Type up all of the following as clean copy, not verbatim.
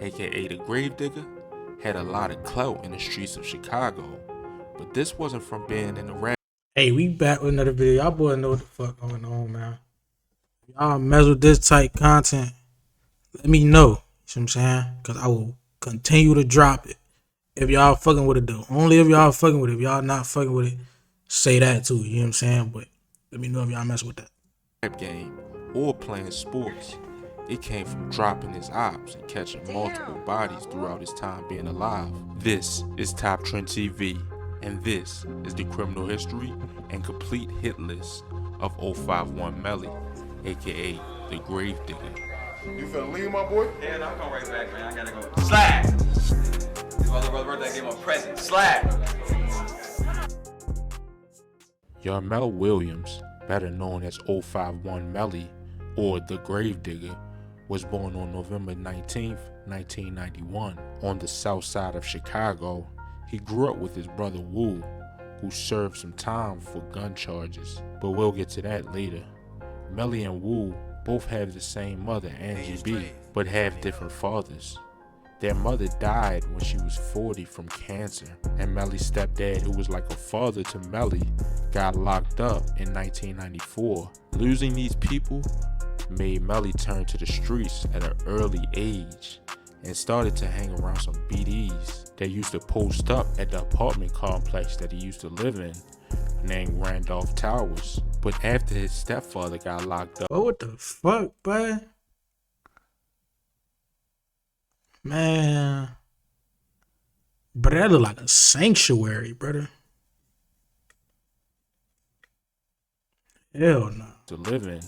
aka the Gravedigger, had a lot of clout in the streets of Chicago, but this wasn't from being in the rap. Hey, we back with another video. Y'all boys know what the fuck going on, man. If y'all mess with this type content, let me know. You know what I'm saying? Because I will continue to drop it. If y'all fucking with it, though. Only if y'all fucking with it. If y'all not fucking with it, say that too. You know what I'm saying? But let me know if y'all mess with that. Rap game or playing sports. It came from dropping his ops and catching multiple bodies throughout his time being alive. This is Top Trend TV, and this is the criminal history and complete hit list of 051 Melly, aka the Gravedigger. You finna leave, my boy? Yeah, no, I'll come right back, man. I gotta go. Slide! This my little brother's birthday, I gave him a present. Slide! Yarmel Williams, better known as 051 Melly or the Gravedigger, was born on November 19th, 1991 on the south side of Chicago. He grew up with his brother Wu, who served some time for gun charges, but we'll get to that later. Melly and Wu both have the same mother, Angie B, but have different fathers. Their mother died when she was 40 from cancer, and Melly's stepdad, who was like a father to Melly, got locked up in 1994. Losing these people made Melly turn to the streets at an early age and started to hang around some BDs that used to post up at the apartment complex that he used to live in, named Randolph Towers. But after his stepfather got locked up, Oh, what the fuck, boy? Man. But that look like a sanctuary, brother. Hell no. to live in,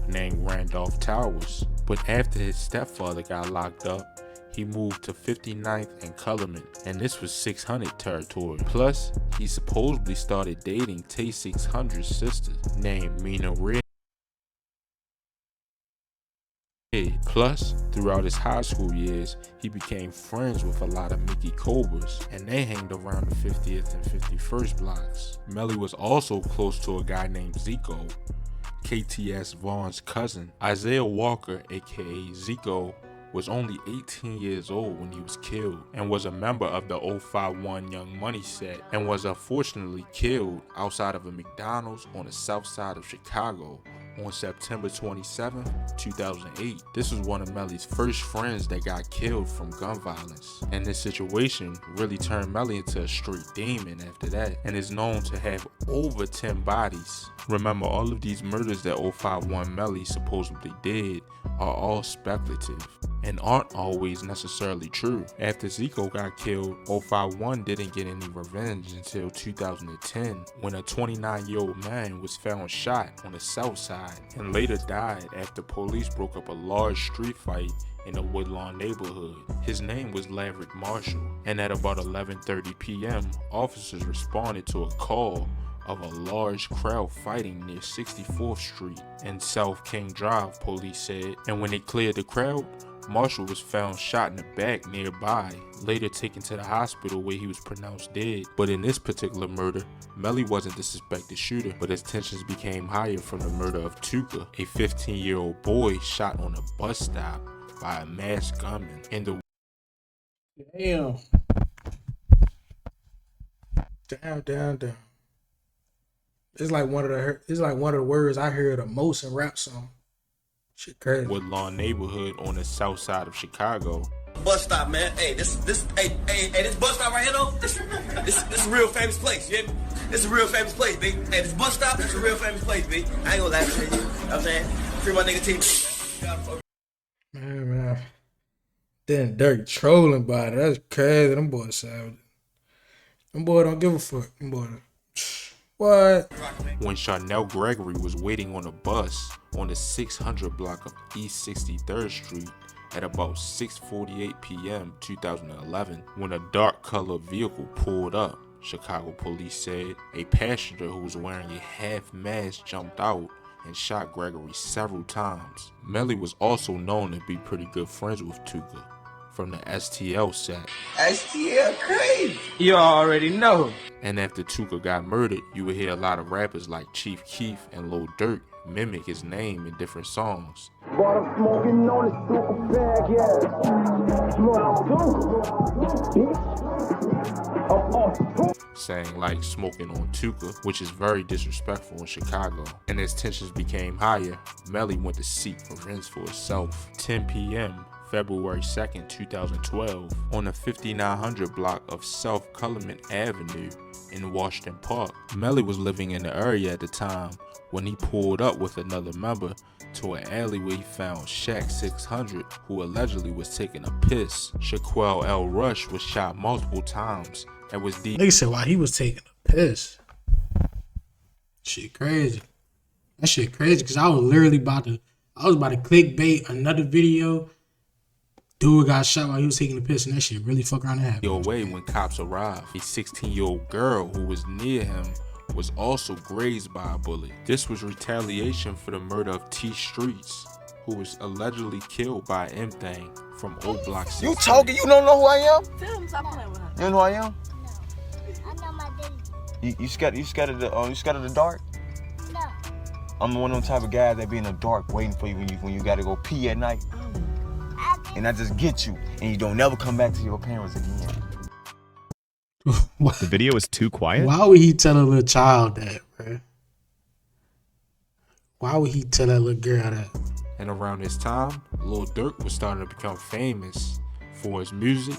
named Randolph Towers. But after his stepfather got locked up, he moved to 59th and Cullinan, and this was 600 territory. Plus, he supposedly started dating T600's sister, named Mina Red. Plus, throughout his high school years, he became friends with a lot of Mickey Cobras, and they hanged around the 50th and 51st blocks. Melly was also close to a guy named Zico, KTS Vaughn's cousin. Isaiah Walker, aka Zico, was only 18 years old when he was killed and was a member of the 051 Young Money set, and was unfortunately killed outside of a McDonald's on the south side of Chicago on September 27, 2008. This was one of Melly's first friends that got killed from gun violence, and this situation really turned Melly into a street demon after that, and is known to have over 10 bodies. Remember, all of these murders that 051 Melly supposedly did are all speculative and aren't always necessarily true. After Zico got killed, 051 didn't get any revenge until 2010, when a 29-year-old man was found shot on the south side and later died after police broke up a large street fight in the Woodlawn neighborhood. His name was Laverick Marshall, and at about 11:30 p.m., officers responded to a call of a large crowd fighting near 64th Street and South King Drive, police said, and when they cleared the crowd, Marshall was found shot in the back nearby, later taken to the hospital where he was pronounced dead. But in this particular murder, Melly wasn't the suspected shooter, but his tensions became higher from the murder of Tuka, a 15-year-old boy shot on a bus stop by a masked gunman in the Damn. Damn. It's like one of the words I hear the most in rap song. Shit crazy. Woodlawn neighborhood on the south side of Chicago. Bus stop, man. Hey, this this bus stop right here though. This a real famous place. Yeah, this is a real famous place, B. Hey, this bus stop is a real famous place, B. I ain't gonna lie to you. You know what I'm saying? Free my nigga team. Man. Then Dirk trolling by it. That's crazy. Them boys savage. Them boys don't give a fuck. Them boys. What? When Charnel Gregory was waiting on a bus on the 600 block of East 63rd Street at about 6:48 p.m. 2011, when a dark-colored vehicle pulled up, Chicago police said a passenger who was wearing a half mask jumped out and shot Gregory several times. Melly was also known to be pretty good friends with Tuka from the STL set. STL crazy. You already know. And after Tuka got murdered, you would hear a lot of rappers like Chief Keef and Lil Durk mimic his name in different songs. But I'm smoking on this super bag, yeah. saying like smoking on Tuka, which is very disrespectful in Chicago. And as tensions became higher, Melly went to seek revenge for himself. 10 p.m. February 2nd, 2012, on the 5900 block of South Cullinan Avenue in Washington Park. Melly was living in the area at the time when he pulled up with another member to an alley where he found Shaq 600, who allegedly was taking a piss. Shaquille L. Rush was shot multiple times and was deep. Nigga said why he was taking a piss. Shit crazy. That shit crazy because I was about to clickbait another video. Dude got shot while he was taking a piss, and that shit really fuck around and happen. Away when cops arrived. A 16-year-old girl who was near him was also grazed by a bullet. This was retaliation for the murder of T Streets, who was allegedly killed by M-Thang from Old Block 16. You talking? You don't know who I am? Film, stop playing with her. You don't know who I am? I know my daddy. You scared of the dark? No. I'm one of them type of guys that be in the dark waiting for you when you gotta go pee at night. And I just get you, and you don't never come back to your parents again. The video is too quiet? Why would he tell a little child that, bro? Why would he tell that little girl that? And around this time, Lil Durk was starting to become famous for his music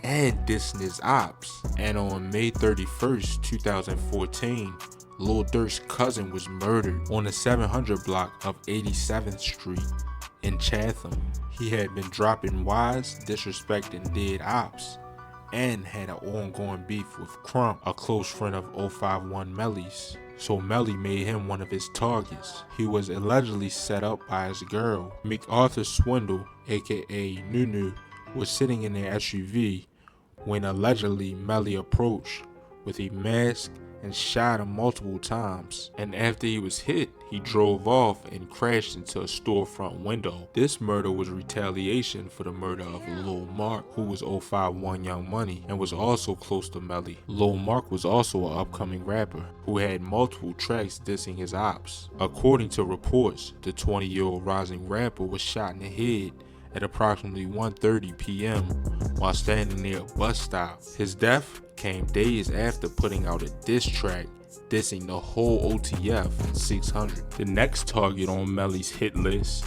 and dissing his ops. And on May 31st, 2014, Lil Durk's cousin was murdered on the 700 block of 87th Street in Chatham. He had been dropping wise, disrespecting dead ops, and had an ongoing beef with Crump, a close friend of 051 Melly's. So Melly made him one of his targets. He was allegedly set up by his girl. MacArthur Swindle, aka Nunu, was sitting in their SUV when allegedly Melly approached with a mask and shot him multiple times. And after he was hit, he drove off and crashed into a storefront window. This murder was retaliation for the murder of Lil Mark, who was 051 Young Money and was also close to Melly. Lil Mark was also an upcoming rapper who had multiple tracks dissing his ops. According to reports, the 20-year-old rising rapper was shot in the head at approximately 1:30 p.m. while standing near a bus stop. His death came days after putting out a diss track dissing the whole OTF and 600. The next target on Melly's hit list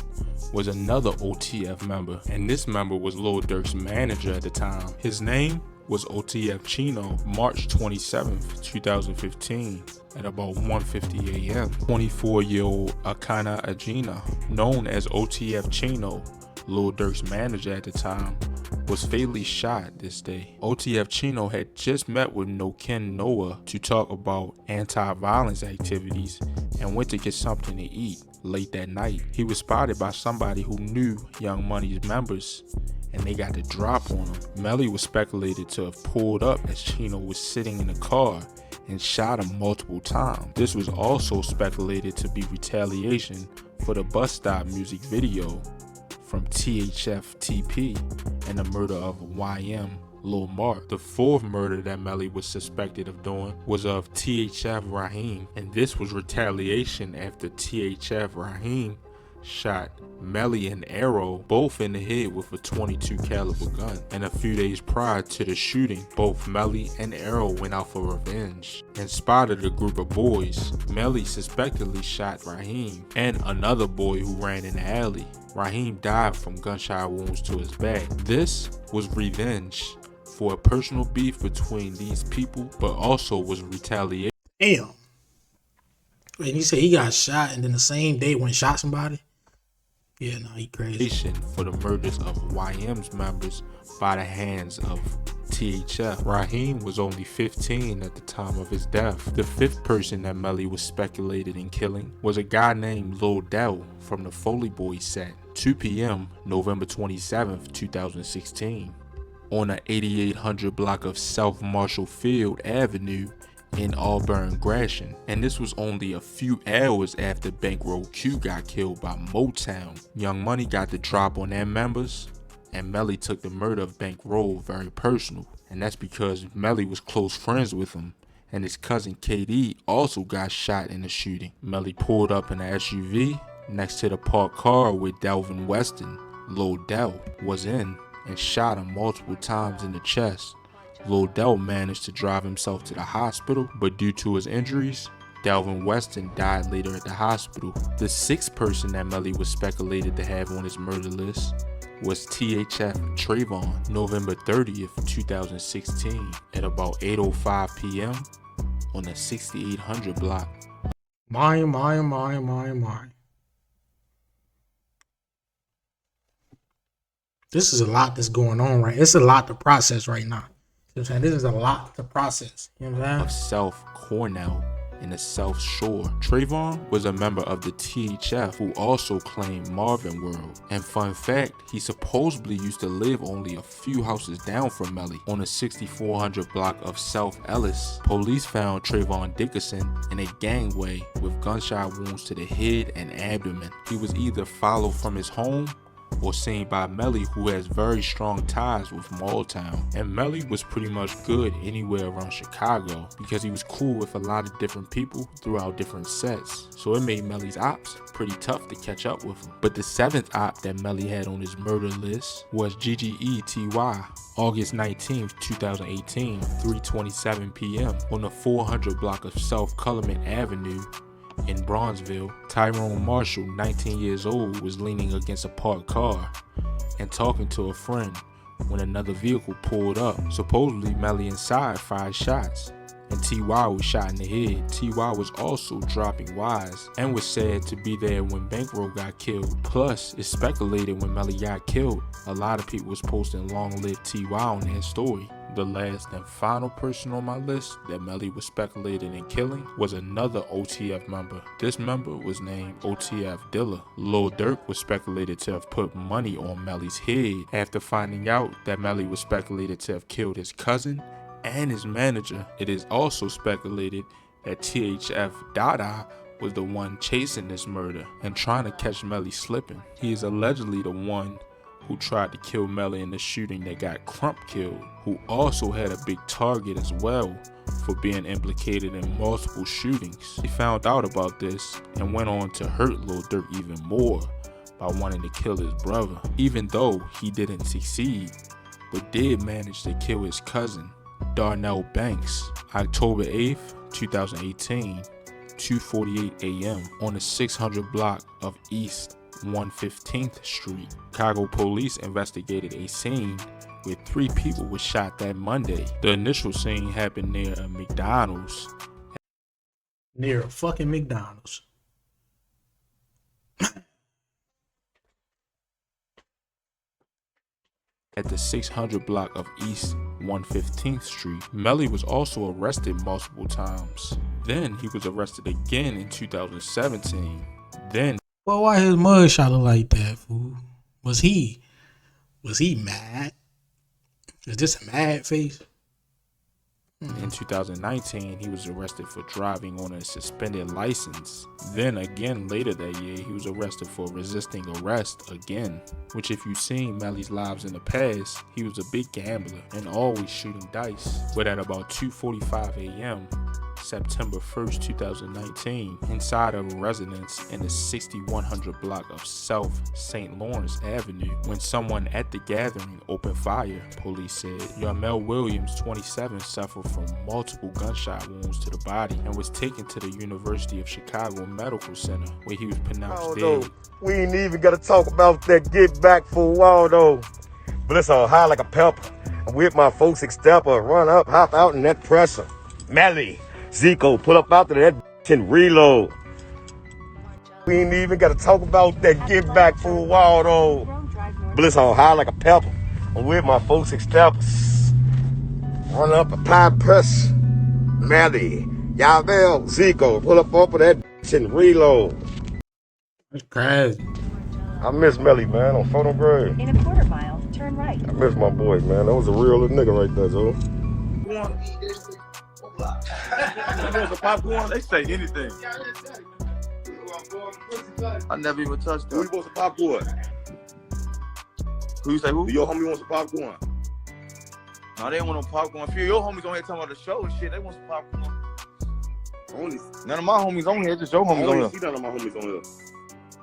was another OTF member, and this member was Lil Durk's manager at the time. His name was OTF Chino. March 27th, 2015, at about 1:50 a.m. 24-year-old Akana Agina, known as OTF Chino, Lil Durk's manager at the time, was fatally shot this day. OTF Chino had just met with No Ken Noah to talk about anti-violence activities and went to get something to eat. Late that night, he was spotted by somebody who knew Young Money's members, and they got the drop on him. Melly was speculated to have pulled up as Chino was sitting in the car and shot him multiple times. This was also speculated to be retaliation for the bus stop music video from THF TP and the murder of YM Lil Mark. The fourth murder that Melly was suspected of doing was of THF Raheem, and this was retaliation after THF Raheem shot Melly and Arrow both in the head with a .22 caliber gun. And a few days prior to the shooting, both Melly and Arrow went out for revenge and spotted a group of boys. Melly suspectedly shot Raheem and another boy who ran in the alley. Raheem died from gunshot wounds to his back. This was revenge for a personal beef between these people, but also was retaliation. Damn. And he said he got shot, and then the same day when he shot somebody. Yeah, no, he crazy. For the murders of YM's members by the hands of THF. Raheem was only 15 at the time of his death. The fifth person that Melly was speculated in killing was a guy named Lil Dell from the Foley Boys set. 2 p.m. November 27th, 2016. On the 8800 block of South Marshall Field Avenue in Auburn, Gratiot, and this was only a few hours after Bankroll Q got killed by Motown. Young Money got the drop on their members, and Melly took the murder of Bankroll very personal, and that's because Melly was close friends with him, and his cousin KD also got shot in the shooting. Melly pulled up in an SUV next to the parked car where Delvin Weston, Lil Del, was in, and shot him multiple times in the chest. Lil Del managed to drive himself to the hospital, but due to his injuries, Delvin Weston died later at the hospital. The sixth person that Melly was speculated to have on his murder list was THF Trayvon, November 30th, 2016, at about 8:05 p.m. on the 6800 block. My. This is a lot that's going on, right? It's a lot to process right now. You know what I'm saying? This is a lot to process. You know what I'm saying? Of South Cornell in the South Shore. Trayvon was a member of the THF who also claimed Marvin World. And fun fact, he supposedly used to live only a few houses down from Melly on the 6400 block of South Ellis. Police found Trayvon Dickerson in a gangway with gunshot wounds to the head and abdomen. He was either followed from his home or seen by Melly, who has very strong ties with Malltown. And Melly was pretty much good anywhere around Chicago because he was cool with a lot of different people throughout different sets. So it made Melly's ops pretty tough to catch up with him. But the seventh op that Melly had on his murder list was GGETY, August 19th, 2018, 3:27 p.m. on the 400 block of South Cullerman Avenue in Bronzeville. Tyrone Marshall, 19 years old, was leaning against a parked car and talking to a friend when another vehicle pulled up. Supposedly, Melly inside fired shots, and T.Y. was shot in the head. T.Y. was also dropping Wise and was said to be there when Bankroll got killed. Plus, it's speculated when Melly got killed, a lot of people was posting long-lived T.Y. on their story. The last and final person on my list that Melly was speculated in killing was another OTF member. This member was named OTF Dilla. Lil Durk was speculated to have put money on Melly's head after finding out that Melly was speculated to have killed his cousin and his manager. It is also speculated that THF Dada was the one chasing this murder and trying to catch Melly slipping. He is allegedly the one who tried to kill Melly in the shooting that got Crump killed, who also had a big target as well for being implicated in multiple shootings. He found out about this and went on to hurt Lil Durk even more by wanting to kill his brother, even though he didn't succeed, but did manage to kill his cousin, Darnell Banks, October 8th, 2018, 2:48 a.m. on the 600 block of East 115th Street. Chicago police investigated a scene where 3 people were shot that Monday. The initial scene happened near a McDonald's. Near a fucking McDonald's. At the 600 block of East 115th Street. Melly was also arrested multiple times. Then he was arrested again in 2017. Then Well, why his mugshot look like that, fool? Was he mad? Is this a mad face? in 2019, he was arrested for driving on a suspended license. Then again later that year, he was arrested for resisting arrest again. Which, if you've seen Melly's lives in the past, he was a big gambler and always shooting dice. But at about 2:45 a.m., September 1st, 2019, inside of a residence in the 6100 block of South St. Lawrence Avenue, when someone at the gathering opened fire, police said. Yarmel Williams, 27, suffered from multiple gunshot wounds to the body and was taken to the University of Chicago Medical Center, where he was pronounced dead. We ain't even gotta talk about that get back for a while though. But it's all high like a pepper. I'm with my 4-6 stepper, run up, hop out in that presser. Melly, Zico, pull up out to that and reload. We ain't even gotta talk about that get back for a while though. But it's all high like a pepper. I'm with my 4-6 steppers. Run up a pie press. Melly, Yavel, Zico, pull up off of that and reload. That's crazy. I miss Melly, man, on Photo Grade. In a quarter mile, turn right. I miss my boy, man. That was a real little nigga right there, Joe. You want some popcorn? They say anything. I never even touched Who them. you want some popcorn? Who you say who? Do your homie want some popcorn? No, they want no popcorn. A few of your homies on here talking about the show and shit. They want some popcorn. Only, None of my homies on here, just your I homies on only here. see none of my homies on here.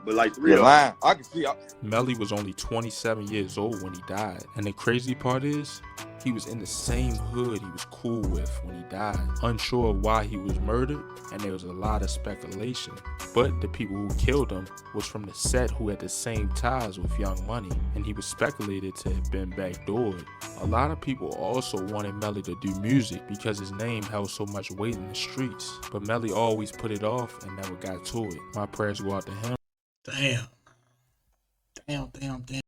But like You're lying. I can see. Melly was only 27 years old when he died. And the crazy part is, he was in the same hood he was cool with when he died. Unsure of why he was murdered, and there was a lot of speculation. But the people who killed him was from the set who had the same ties with Young Money, and he was speculated to have been backdoored. A lot of people also wanted Melly to do music because his name held so much weight in the streets. But Melly always put it off and never got to it. My prayers go out to him. Damn. Damn.